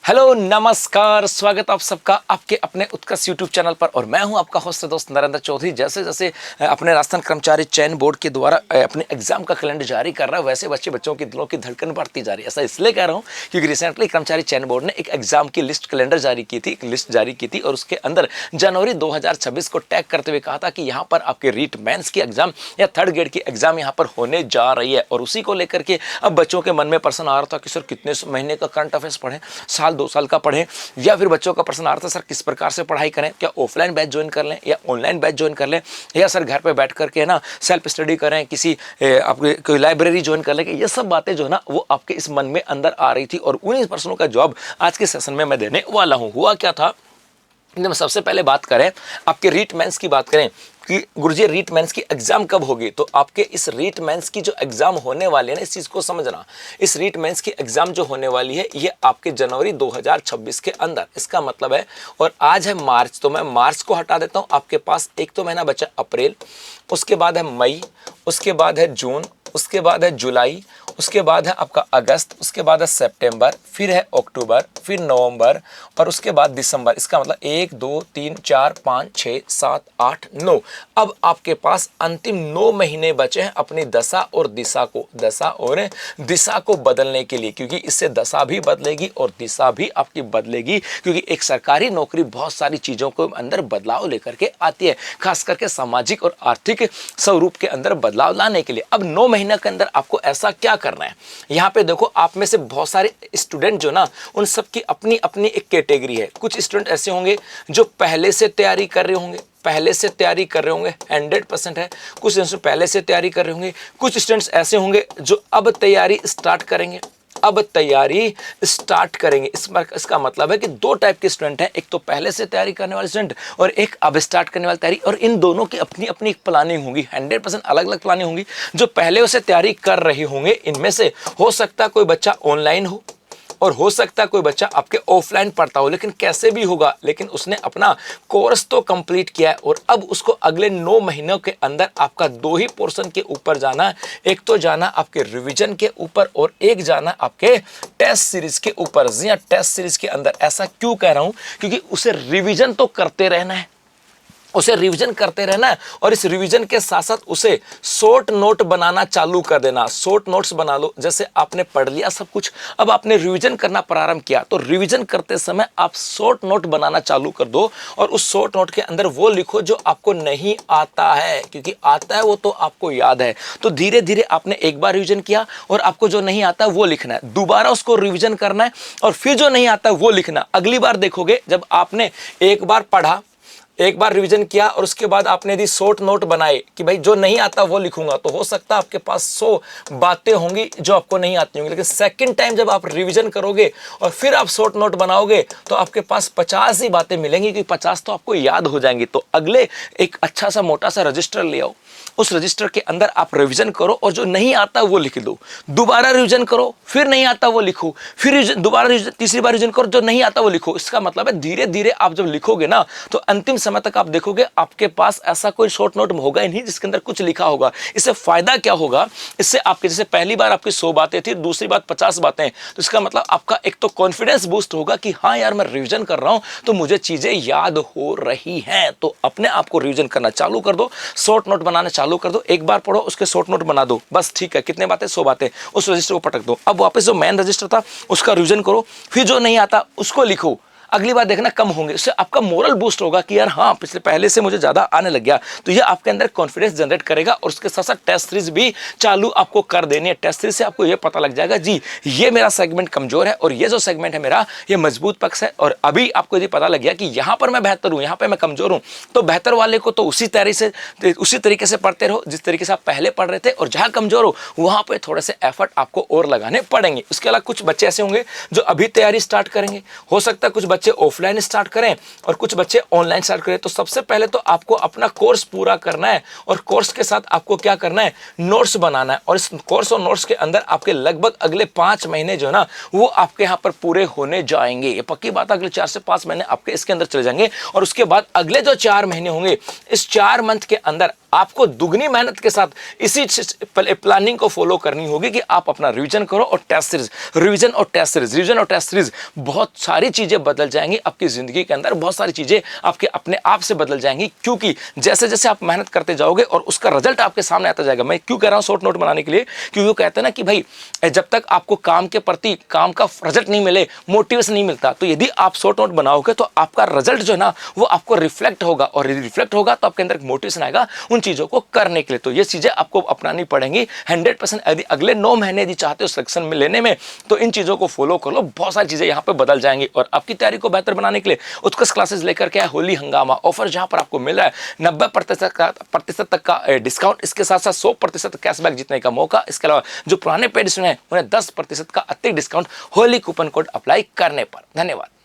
Hello नमस्कार, स्वागत आप सबका आपके अपने उत्कर्ष यूट्यूब चैनल पर। और मैं हूं आपका होस्ट दोस्त नरेंद्र चौधरी। जैसे जैसे अपने राजस्थान कर्मचारी चयन बोर्ड के द्वारा अपने एग्जाम का कैलेंडर जारी कर रहा है, वैसे बच्चों की दिलों की धड़कन बढ़ती जा रही है। ऐसा इसलिए कह रहा हूं क्योंकि रिसेंटली कर्मचारी चयन बोर्ड ने एक एग्जाम की लिस्ट कैलेंडर जारी की थी, एक लिस्ट जारी की थी और उसके अंदर जनवरी 2026 को टैग करते हुए कहा था कि यहाँ पर आपके रीट मेंस की एग्जाम या थर्ड ग्रेड की एग्जाम यहाँ पर होने जा रही है। और उसी को लेकर के अब बच्चों के मन में प्रश्न आ रहा था कि सर कितने महीने का करंट अफेयर्स पढ़ें, साल 2 साल का पढ़ें, या फिर बच्चों का प्रश्न आ रहा था सर किस प्रकार से पढ़ाई करें, क्या ऑफलाइन बैच ज्वाइन कर लें या ऑनलाइन बैच ज्वाइन कर लें, या सर घर पे बैठ करके ना सेल्फ स्टडी करें, किसी आपके कोई लाइब्रेरी ज्वाइन कर लें। ये सब बातें जो है ना वो आपके इस मन में अंदर आ रही थी और उन्हीं प्रश्नों का जवाब आज के सेशन में मैं देने वाला हूँ। हुआ क्या था, जब सबसे पहले बात करें आपके रीट मेंस की बात करें कि गुरुजी रीट मेंस की एग्जाम कब होगी, तो आपके इस रीट मेंस की जो एग्जाम होने वाली है ना, इस चीज को समझना। इस रीट मेंस की एग्जाम जो होने वाली है ये आपके जनवरी 2026 के अंदर, इसका मतलब है। और आज है मार्च, तो मैं मार्च को हटा देता हूं। आपके पास एक तो महीना बचा अप्रैल, उसके बाद है मई, उसके बाद है जून, उसके बाद है जुलाई, उसके बाद है आपका अगस्त, उसके बाद है सितंबर, फिर है अक्टूबर, फिर नवंबर और उसके बाद दिसंबर। इसका मतलब 1 2 3 4 5 6 7 8 9। अब आपके पास अंतिम 9 महीने बचे हैं अपनी दशा और दिशा को बदलने के लिए, क्योंकि इससे दशा भी बदलेगी और दिशा भी आपकी बदलेगी। क्योंकि एक सरकारी नौकरी बहुत सारी चीजों को अंदर बदलाव लेकर के आती है, खास करके सामाजिक और आर्थिक स्वरूप के अंदर बदलाव लाने के लिए। अब 9 महीने के अंदर आपको ऐसा क्या करना है, यहाँ पे देखो आप में से बहुत सारे स्टूडेंट जो ना, उन सब की अपनी अपनी एक कैटेगरी है। कुछ स्टूडेंट ऐसे होंगे जो पहले से तैयारी कर रहे होंगे, 100% है। कुछ स्टूडेंट्स पहले से तैयारी कर रहे होंगे, कुछ स्टूडेंट्स ऐसे होंगे जो अब तैयारी स्टार्ट करेंगे। इसका मतलब है कि 2 टाइप के स्टूडेंट हैं, एक तो पहले से तैयारी करने वाले स्टूडेंट और एक अब स्टार्ट करने वाली तैयारी। और इन दोनों की अपनी अपनी एक प्लानिंग होगी, 100% अलग अलग प्लानिंग होगी। जो पहले से तैयारी कर रहे होंगे, इनमें से हो सकता है कोई बच्चा ऑनलाइन हो और हो सकता है कोई बच्चा आपके ऑफलाइन पढ़ता हो, लेकिन कैसे भी होगा, लेकिन उसने अपना कोर्स तो कंप्लीट किया है। और अब उसको अगले 9 महीनों के अंदर आपका 2 ही पोर्शन के ऊपर जाना है। एक तो जाना आपके रिवीजन के ऊपर और एक जाना आपके टेस्ट सीरीज के ऊपर। जी हाँ, टेस्ट सीरीज के अंदर। ऐसा क्यों कह रहा हूं, क्योंकि उसे रिवीजन तो करते रहना है, उसे रिवीजन करते रहना है। और इस रिवीजन के साथ साथ उसे शॉर्ट नोट बनाना चालू कर देना। शॉर्ट नोट्स बना लो, जैसे आपने पढ़ लिया सब कुछ, अब आपने रिवीजन करना प्रारंभ किया, तो रिवीजन करते समय आप शॉर्ट नोट बनाना चालू कर दो। और उस शॉर्ट नोट के अंदर वो लिखो जो आपको नहीं आता है, क्योंकि आता है वो तो आपको याद है। तो धीरे धीरे आपने एक बार रिवीजन किया और आपको जो नहीं आता वो लिखना है, दोबारा उसको रिवीजन करना है और फिर जो नहीं आता वो लिखना। अगली बार देखोगे जब आपने एक बार पढ़ा, एक बार रिवीजन किया और उसके बाद आपने यदि शॉर्ट नोट बनाए कि भाई जो नहीं आता वो लिखूंगा, तो हो सकता है आपके पास 100 बातें होंगी जो आपको नहीं आती होंगी। लेकिन सेकंड टाइम जब आप रिवीजन करोगे और फिर आप शॉर्ट नोट बनाओगे तो आपके पास 50 ही बातें मिलेंगी, क्योंकि 50 तो आपको याद हो जाएंगी। तो अगले एक अच्छा सा मोटा सा रजिस्टर ले आओ, उस रजिस्टर के अंदर आप रिवीजन करो और जो नहीं आता वो लिख दो। दोबारा रिवीजन करो, फिर नहीं आता वो लिखो, फिर दोबारा तीसरी बार रिवीजन करो, जो नहीं आता वो लिखो। इसका मतलब है धीरे धीरे आप जब लिखोगे ना, तो अंतिम समय तक आप देखोगे आपके पास ऐसा कोई शॉर्ट नोट होगा ही नहीं जिसके अंदर कुछ लिखा होगा। इससे फायदा क्या होगा, इससे आपके जैसे पहली बार आपकी 100 बातें थी, दूसरी बार 50 बातें, तो इसका मतलब आपका एक तो कॉन्फिडेंस बूस्ट होगा कि हाँ यार मैं रिवीजन कर रहा हूं तो मुझे चीजें याद हो रही हैं। तो अपने आप को रिवीजन करना चालू कर दो, शॉर्ट नोट बनाना चालू कर दो। एक बार पढ़ो, उसके शॉर्ट नोट बना दो, बस ठीक है। कितने बातें, 100 बातें, उस रजिस्टर को पटक दो। अब वापस जो मेन रजिस्टर था उसका रिवीजन करो, फिर जो नहीं आता उसको लिखो। अगली बार देखना कम होंगे, इससे आपका मोरल बूस्ट होगा कि यार हाँ पहले से मुझे ज्यादा आने लग गया। तो ये आपके अंदर कॉन्फिडेंस जनरेट करेगा। और उसके साथ साथ टेस्ट सीरीज भी चालू आपको कर देनी है। टेस्ट सीरीज से आपको ये पता लग जाएगा जी ये मेरा सेगमेंट कमजोर है और ये जो सेगमेंट है मेरा ये मजबूत पक्ष है। और अभी आपको यदि पता लग गया कि यहाँ पर मैं बेहतर हूँ, यहाँ पे मैं कमजोर हूँ, तो बेहतर वाले को तो उसी तरीके से पढ़ते रहो जिस तरीके से आप पहले पढ़ रहे थे। और जहाँ कमजोर हो वहां पर थोड़े से एफर्ट आपको और लगाने पड़ेंगे। उसके अलावा कुछ बच्चे ऐसे होंगे जो अभी तैयारी स्टार्ट करेंगे, हो सकता है कुछ बच्चे ऑफलाइन स्टार्ट करें और कुछ बच्चे ऑनलाइन स्टार्ट करें। तो सबसे पहले तो आपको अपना कोर्स पूरा करना है और कोर्स के साथ आपको क्या करना है, नोट्स बनाना है। और इस कोर्स और नोट्स के अंदर आपके लगभग अगले 5 महीने जो है ना वो आपके यहाँ पर पूरे होने जाएंगे। ये पक्की बात है, अगले 4 से 5 महीने आपके इसके अंदर चले जाएंगे। और उसके बाद अगले जो 4 महीने होंगे, इस 4 मंथ के अंदर आपको दुगनी मेहनत के साथ इसी प्लानिंग को फॉलो करनी होगी कि आप अपना रिवीजन करो और टेस्ट सीरीज, रिवीजन और टेस्ट सीरीज, रिवीजन और टेस्ट सीरीज, बहुत सारी चीजें बदल जाएंगी आपकी जिंदगी के अंदर, बहुत सारी चीजें आपके अपने आप से बदल जाएंगी, क्योंकि जैसे जैसे आप मेहनत करते जाओगे और उसका रिजल्ट आपके सामने आता जाएगा। मैं क्यों कह रहा हूं शॉर्ट नोट बनाने के लिए, क्योंकि वो कहते हैं ना कि भाई जब तक आपको काम के प्रति काम का रिजल्ट नहीं मिले, मोटिवेशन नहीं मिलता, तो यदि आप शॉर्ट नोट बनाओगे तो आपका रिजल्ट जो है ना वो आपको रिफ्लेक्ट होगा, और रिफ्लेक्ट होगा तो आपके अंदर मोटिवेशन आएगा उन चीजों को करने के लिए। तो ये चीजें आपको अपनानी पड़ेंगी 100%। यदि अगले 9 महीने यदि चाहते हो सिलेक्शन में लेने में, तो इन चीजों को फॉलो कर लो, बहुत सारी चीजें यहाँ पे बदल जाएंगी। और आपकी तैयारी को बेहतर बनाने के लिए उत्कृष्ट क्लासेस लेकर के होली हंगामा ऑफर, जहां पर आपको मिल रहा है 90% तक का डिस्काउंट, इसके साथ साथ 100% कैशबैक जीतने का मौका। इसके अलावा जो पुराने पेड हैं उन्हें 10% का अतिरिक्त discount Holi coupon code apply करने पर। धन्यवाद।